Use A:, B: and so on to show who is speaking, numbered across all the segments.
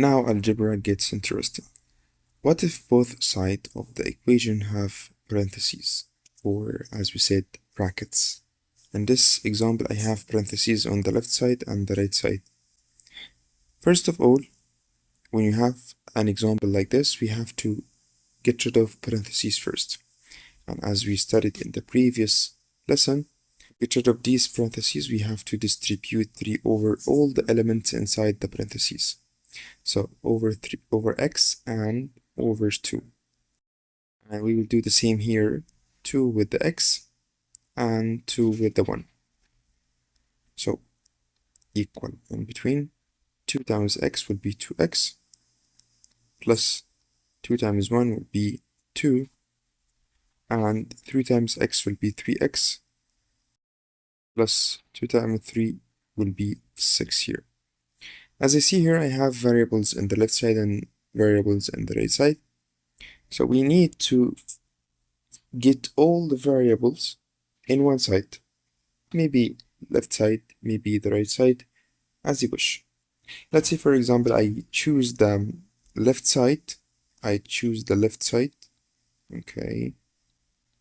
A: Now algebra gets interesting. What if both sides of the equation have parentheses, or as we said, brackets? In this example, I have parentheses on the left side and the right side. First of all, when you have an example like this, we have to get rid of parentheses first. And as we studied in the previous lesson, to get rid of these parentheses, we have to distribute 3 over all the elements inside the parentheses. So over 3 over x and over 2. And we will do the same here, 2 with the x and 2 with the 1. So equal in between 2 times x will be 2x plus 2 times 1 will be 2 and 3 times x will be 3x plus 2 times 3 will be 6 here. As I see here, I have variables in the left side and variables in the right side. So we need to get all the variables in one side. Maybe left side, maybe the right side, as you wish. Let's say, for example, I choose the left side. Okay,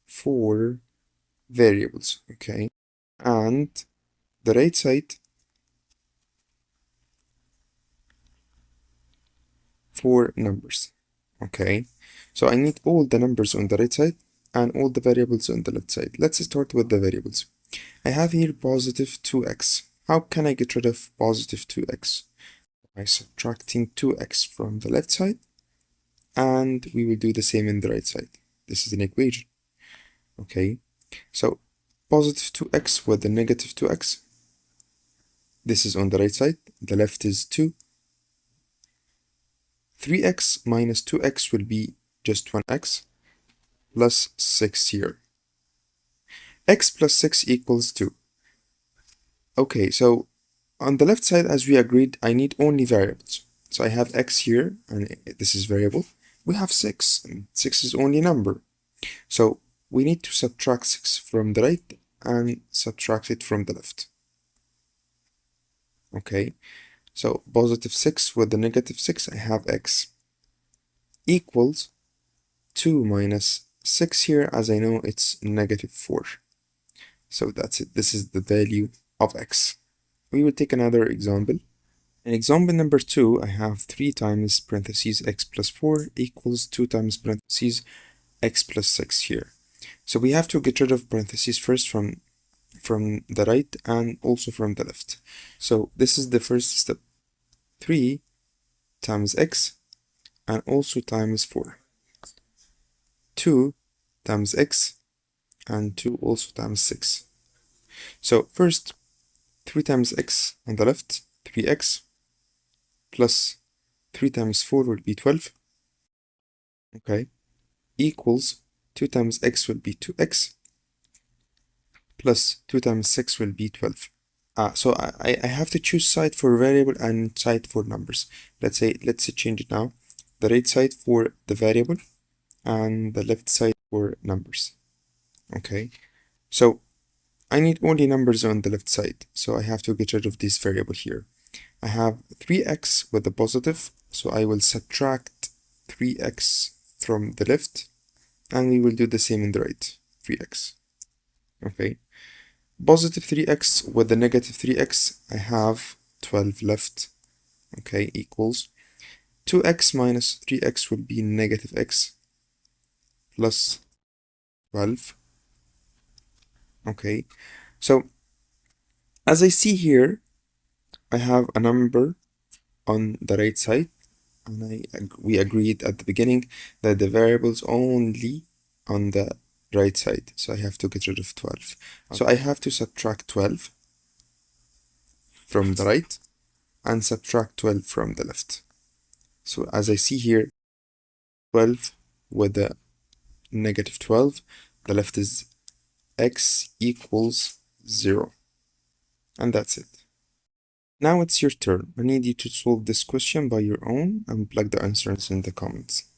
A: for variables, okay, and the right side for numbers, okay. So I need all the numbers on the right side and all the variables on the left side. Let's start with the variables. I have here positive 2x. How can I get rid of positive 2x? By subtracting 2x from the left side, and we will do the same in the right side. This is an equation, okay. So positive 2x with the negative 2x. This is on the right side. The left is 2. 3x minus 2x will be just 1x plus 6 here. X plus 6 equals 2. Okay, so on the left side, as we agreed, I need only variables. So I have x here, and this is variable. We have 6, and 6 is only number. So we need to subtract 6 from the right and subtract it from the left. Okay, so positive 6 with the negative 6, I have x equals 2 minus 6 here, as I know it's negative 4. So that's it. This is the value of x. We will take another example. In example number 2, I have 3 times parentheses x plus 4 equals 2 times parentheses x plus 6 here. So we have to get rid of parentheses first from the right and also from the left. So this is the first step. 3 times x and also times 4. 2 times x and 2 also times 6. So first, 3 times x on the left, 3x, plus 3 times 4 will be 12, okay, equals 2 times x will be 2x, plus 2 times 6 will be 12. So I have to choose side for variable and side for numbers. Let's change it now. The right side for the variable and the left side for numbers. Okay, so I need only numbers on the left side, so I have to get rid of this variable here. I have 3x with the positive, so I will subtract 3x from the left, and we will do the same in the right, 3x. Okay, positive 3x with the negative 3x, I have 12 left, okay, equals 2x minus 3x will be negative x plus 12. Okay, so as I see here, I have a number on the right side, and we agreed at the beginning that the variable's only on the right side, so I have to get rid of 12. So I have to subtract 12 from the right and subtract 12 from the left. So as I see here, 12 with the negative 12, the left is x equals 0. And that's it. Now it's your turn. I need you to solve this question by your own and plug the answers in the comments.